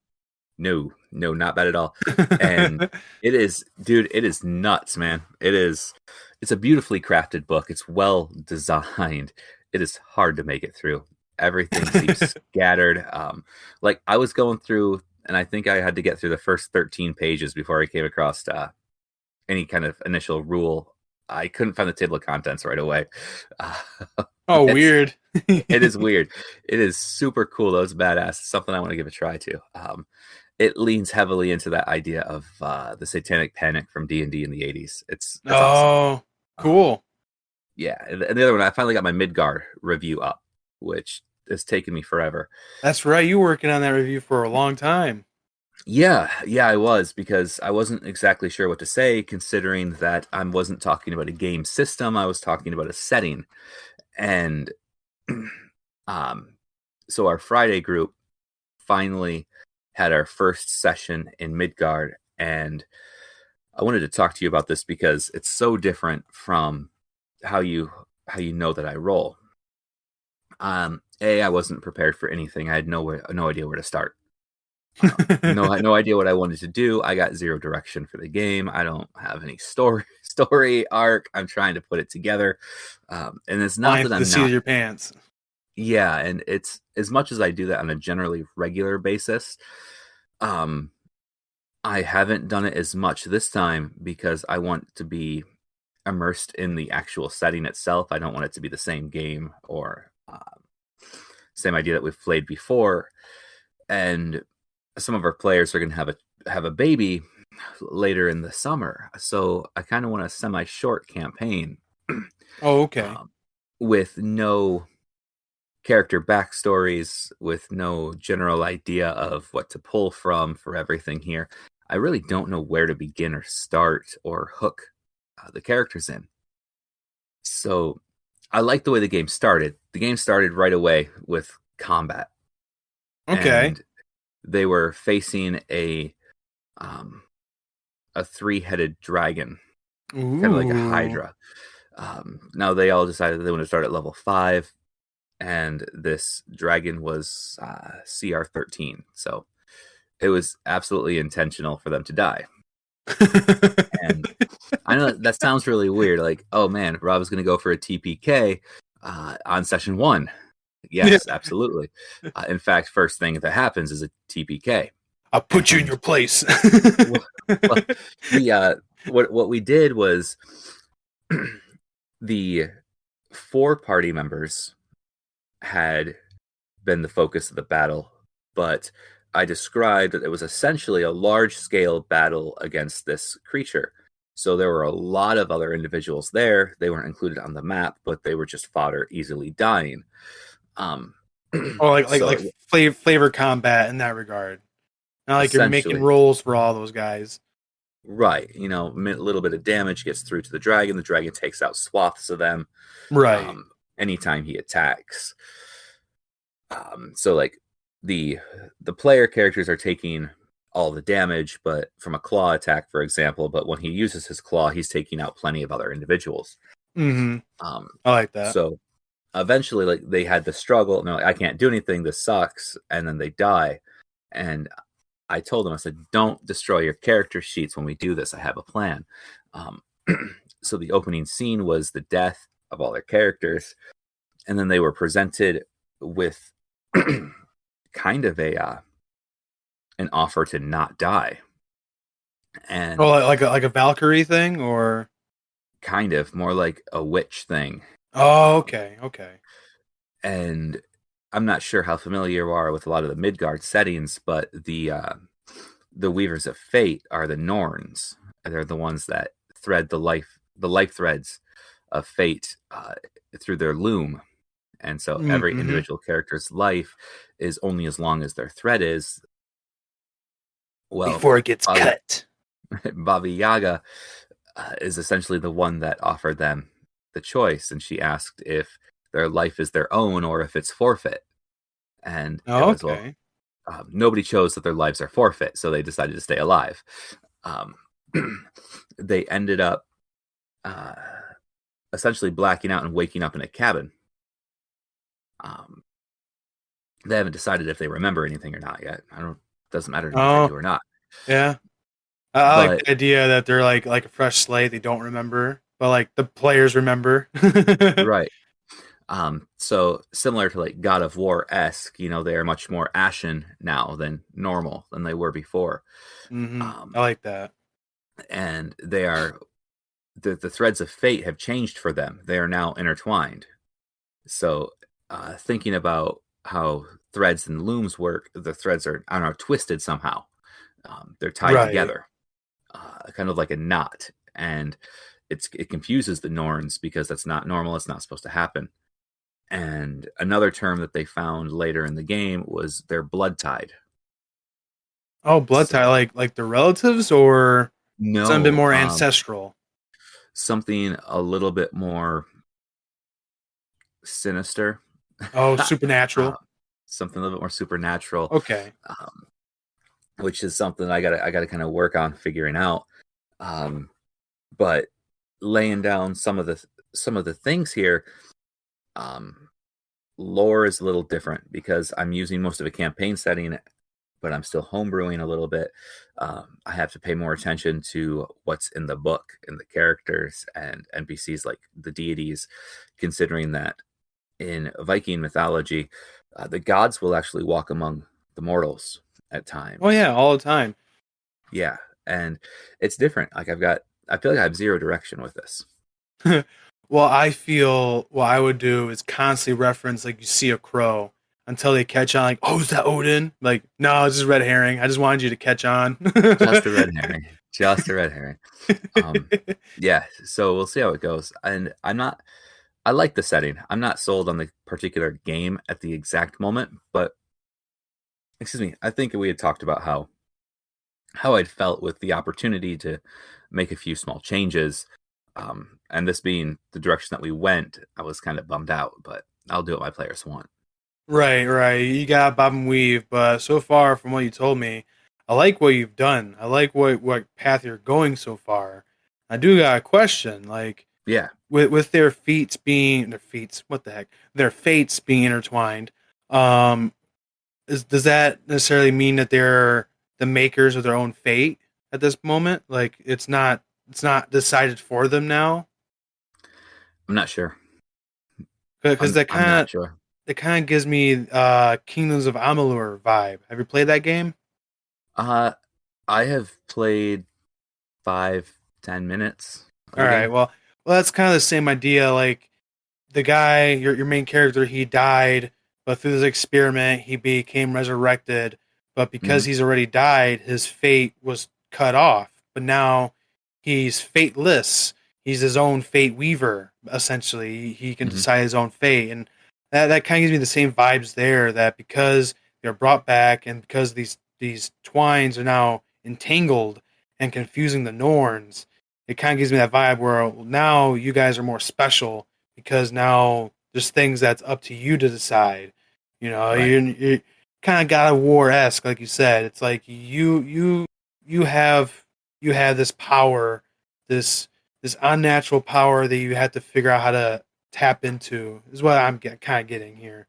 no, not bad at all. And it is nuts, man. It's a beautifully crafted book. It's well designed. It is hard to make it through. Everything seems scattered. Like I was going through, and I think I had to get through the first 13 pages before I came across any kind of initial rule. I couldn't find the table of contents right away. Weird. It is weird. It is super cool. That was badass. It's something I want to give a try to. It leans heavily into that idea of the satanic panic from D&D in the 80s. It's awesome. Cool. Yeah. And the other one, I finally got my Midgard review up, which has taken me forever. That's right. You were working on that review for a long time. Yeah, I was, because I wasn't exactly sure what to say, considering that I wasn't talking about a game system. I was talking about a setting. And so our Friday group finally had our first session in Midgard, and I wanted to talk to you about this because it's so different from how you know that I roll. I wasn't prepared for anything. I had no idea where to start. No idea what I wanted to do. I got zero direction for the game. I don't have any story arc. I'm trying to put it together, and it's not that I'm seat of your pants. Yeah, and it's as much as I do that on a generally regular basis. I haven't done it as much this time because I want to be immersed in the actual setting itself. I don't want it to be the same game or same idea that we've played before. And some of our players are going to have a baby later in the summer, so I kind of want a semi-short campaign. Oh, okay. With no character backstories with no general idea of what to pull from for everything here, I really don't know where to begin or start or hook the characters in. So I like the way the game started. The game started right away with combat. Okay. And they were facing a 3-headed dragon, kind of like a hydra. Now they all decided they want to start at level 5, and this dragon was CR 13. So it was absolutely intentional for them to die. And I know that sounds really weird. Like, oh man, Rob is going to go for a TPK on session 1. Yes, absolutely. In fact, first thing that happens is a TPK. I'll put you in your place. What we did was the 4 party members had been the focus of the battle, but I described that it was essentially a large-scale battle against this creature. So there were a lot of other individuals there. They weren't included on the map, but they were just fodder, easily dying. Like flavor combat in that regard. Not like you're making rolls for all those guys. Right. You know, a little bit of damage gets through to the dragon. The dragon takes out swaths of them. Right. Anytime he attacks. So like the player characters are taking all the damage, but from a claw attack, for example, but when he uses his claw, he's taking out plenty of other individuals. Mm-hmm. I like that. So eventually, like, they had the struggle, and they're like, I can't do anything, this sucks, and then they die. And I told them, I said, don't destroy your character sheets when we do this. I have a plan. So the opening scene was the death of all their characters, and then they were presented with kind of an offer to not die. And like a Valkyrie thing, or kind of more like a witch thing. Oh, okay. And I'm not sure how familiar you are with a lot of the Midgard settings, but the Weavers of Fate are the Norns. They're the ones that thread the life threads of fate through their loom. And so every individual character's life is only as long as their thread is. Well, before it gets cut. Baba Yaga is essentially the one that offered them the choice, and she asked if their life is their own or if it's forfeit. And nobody chose that their lives are forfeit, so they decided to stay alive. They ended up essentially blacking out and waking up in a cabin. They haven't decided if they remember anything or not yet. Doesn't matter if they do or not. Yeah. I like the idea that they're like a fresh slate. They don't remember, but like the players remember. Right. So similar to like God of War-esque, they are much more ashen now than normal than they were before. Mm-hmm. I like that. And they are the threads of fate have changed for them. They are now intertwined. So thinking about how threads and looms work, the threads are, twisted somehow. They're tied together, kind of like a knot, and it confuses the Norns because that's not normal. It's not supposed to happen. And another term that they found later in the game was they're blood tied. Oh, blood tied, like the relatives, or no, something more ancestral. Something a little bit more sinister. Oh, supernatural. Something a little bit more supernatural. Okay. Which is something I gotta kind of work on figuring out. But laying down some of the things here, lore is a little different because I'm using most of a campaign setting, but I'm still homebrewing a little bit. I have to pay more attention to what's in the book and the characters and NPCs, like the deities, considering that in Viking mythology, the gods will actually walk among the mortals at times. Oh yeah, all the time. Yeah, and it's different. Like I feel like I have zero direction with this. Well, I feel what I would do is constantly reference, like, you see a crow until they catch on, like, oh, is that Odin? Like, no, it's just red herring. I just wanted you to catch on. Just a red herring. Just a red herring. Yeah, so we'll see how it goes. And I'm not I like the setting. I'm not sold on the particular game at the exact moment, but excuse me, I think we had talked about how I'd felt with the opportunity to make a few small changes. And this being the direction that we went, I was kind of bummed out, but I'll do what my players want. Right. You got bob and weave, but so far from what you told me, I like what you've done. I like what path you're going so far. I do got a question, like Yeah. with their their fates being intertwined. Does that necessarily mean that they're the makers of their own fate at this moment? Like it's not decided for them now? I'm not sure. Because that I'm kind not of sure. it kind of gives me Kingdoms of Amalur vibe. Have you played that game? I have played 5-10 minutes. of All the right. game. Well, that's kind of the same idea. Like the guy, your main character, he died, but through this experiment, he became resurrected. But because he's already died, his fate was cut off. But now he's fateless. He's his own fate weaver. Essentially, he can decide his own fate, and that kind of gives me the same vibes there. That because they're brought back, and because these twines are now entangled and confusing the Norns, it kind of gives me that vibe where now you guys are more special because now there's things that's up to you to decide. You know, Right. you kind of God of War-esque, like you said. It's like you have this power, this unnatural power that you have to figure out how to tap into. Is what I'm kind of getting here.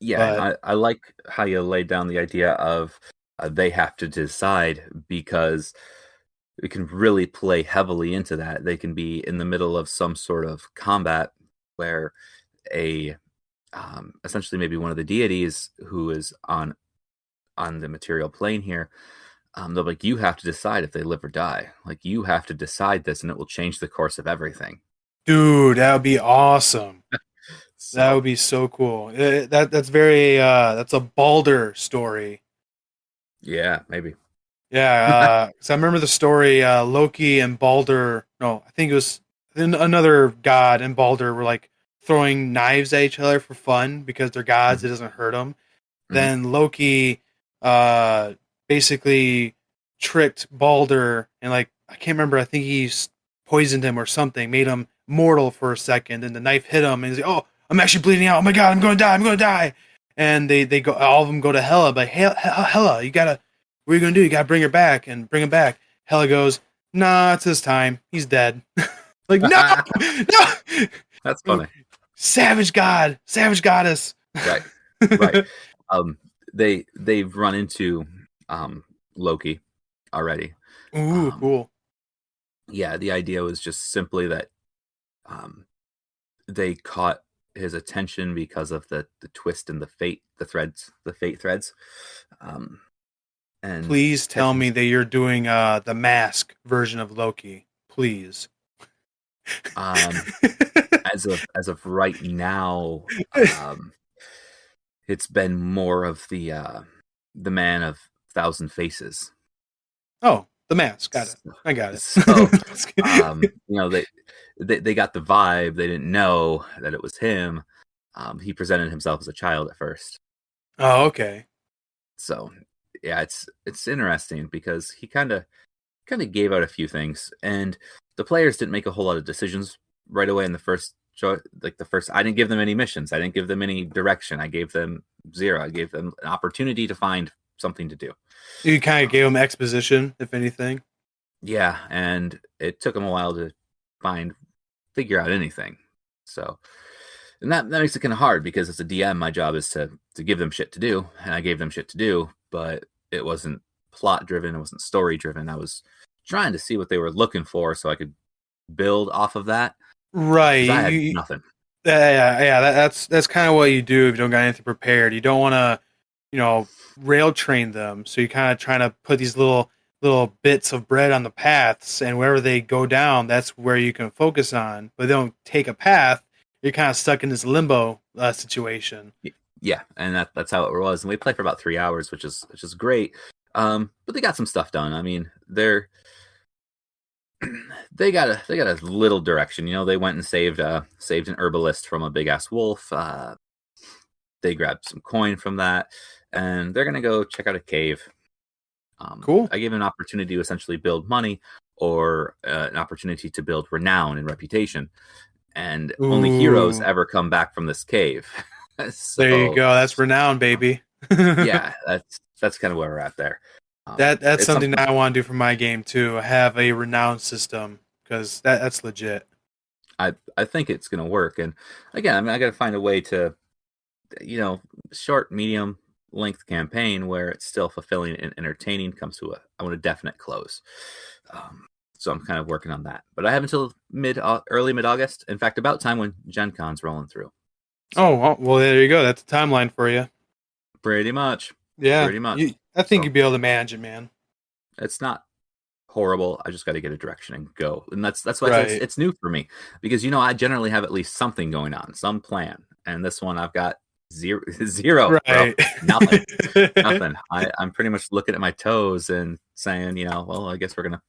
Yeah, But- and I like how you laid down the idea of they have to decide, because we can really play heavily into that. They can be in the middle of some sort of combat where essentially maybe one of the deities who is on the material plane here, they're like, you have to decide if they live or die. Like, you have to decide this, and it will change the course of everything. Dude, that would be awesome. So, That would be so cool. That's very that's a Baldur story. yeah, maybe. Yeah, so I remember the story. Loki and Baldur. No, I think it was another god and Baldur were like throwing knives at each other for fun because they're gods. It doesn't hurt them. Then Loki, basically tricked Baldur and like I can't remember. I think he poisoned him or something, made him mortal for a second. And the knife hit him, and he's like, "Oh, I'm actually bleeding out. Oh my god, I'm going to die. I'm going to die." And they go. All of them go to Hela, but hey, Hela, you gotta. What are you gonna do? You gotta bring him back. Hela goes, "Nah, it's his time. He's dead." Like, no, no. That's funny. Savage god, savage goddess. Right. They've run into Loki already. Ooh, cool. Yeah, the idea was just simply that they caught his attention because of the twist in the fate threads. And Please tell me that you're doing the mask version of Loki. Please. as of right now, it's been more of the man of thousand faces. Oh, the mask. Got it. I got it. So, they got the vibe. They didn't know that it was him. He presented himself as a child at first. Oh, okay. So, yeah, it's interesting because he kind of gave out a few things, and the players didn't make a whole lot of decisions right away in the first show. Like I didn't give them any missions. I didn't give them any direction. I gave them zero. I gave them an opportunity to find something to do. You kind of gave them exposition, if anything. Yeah, and it took them a while to figure out anything. So, and that makes it kind of hard because as a DM, my job is to give them shit to do, and I gave them shit to do, but it wasn't plot driven. It wasn't story driven. I was trying to see what they were looking for so I could build off of that. Right. I had nothing. Yeah. That's kind of what you do if you don't got anything prepared. You don't want to, rail train them. So you kind of trying to put these little bits of bread on the paths, and wherever they go down, that's where you can focus on. But they don't take a path. You're kind of stuck in this limbo situation. Yeah, and that's how it was. And we played for about 3 hours, which is great. But they got some stuff done. I mean, they got a little direction. You know, they went and saved an herbalist from a big ass wolf. They grabbed some coin from that, and they're gonna go check out a cave. Cool. I gave them an opportunity to essentially build money, or an opportunity to build renown and reputation. And only heroes ever come back from this cave. So, there you go. That's renown, baby. Yeah, that's kind of where we're at there. That's something that I want to do for my game too. Have a renown system, because that's legit. I think it's going to work. And again, I mean, I got to find a way to, short, medium length campaign where it's still fulfilling and entertaining comes to a definite close. So I'm kind of working on that. But I have until early mid-August. In fact, about time when Gen Con's rolling through. Oh, well, there you go. That's a timeline for you. Pretty much. Yeah. Pretty much. I think you'd be able to manage it, man. It's not horrible. I just got to get a direction and go. And that's why it's new for me. Because, I generally have at least something going on, some plan. And this one I've got zero. Right. Bro. Nothing. I'm pretty much looking at my toes and saying, well, I guess we're going to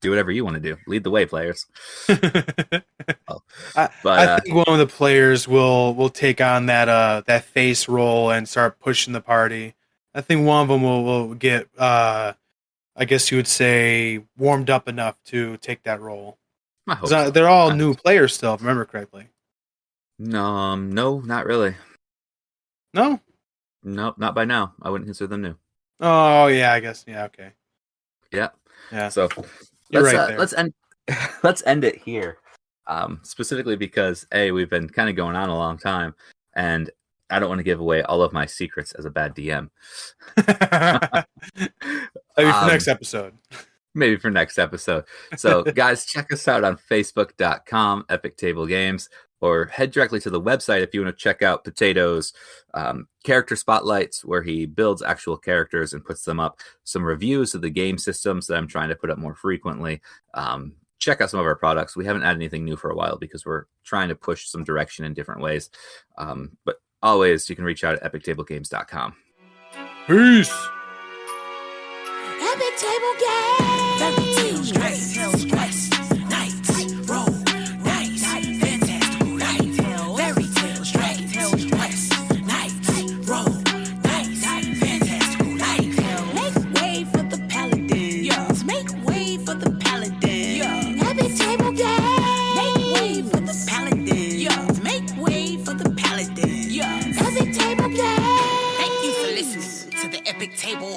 do whatever you want to do. Lead the way, players. I think one of the players will take on that face role and start pushing the party. I think one of them will get, I guess you would say, warmed up enough to take that role. I hope so. They're all new players still, if I remember correctly. No, not really. No? No, not by now. I wouldn't consider them new. Oh, yeah, I guess. Yeah, okay. Yeah. Yeah. So You're right there. let's end it here. Specifically because we've been kind of going on a long time, and I don't want to give away all of my secrets as a bad DM. Maybe for next episode. Maybe for next episode. So, guys, check us out on Facebook.com, Epic Table Games, or head directly to the website if you want to check out Potato's character spotlights, where he builds actual characters and puts them up. Some reviews of the game systems that I'm trying to put up more frequently. Check out some of our products. We haven't added anything new for a while because we're trying to push some direction in different ways. But always, you can reach out at epictablegames.com. Peace. Epic Table Games.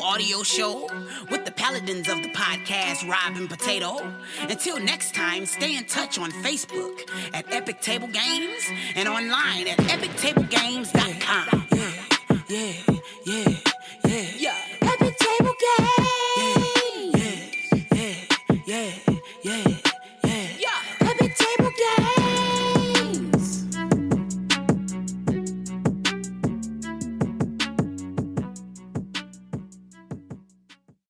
Audio show with the paladins of the podcast, Rob and Potato. Until next time, stay in touch on Facebook at Epic Table Games and online at epictablegames.com. Yeah. Epic Table Games.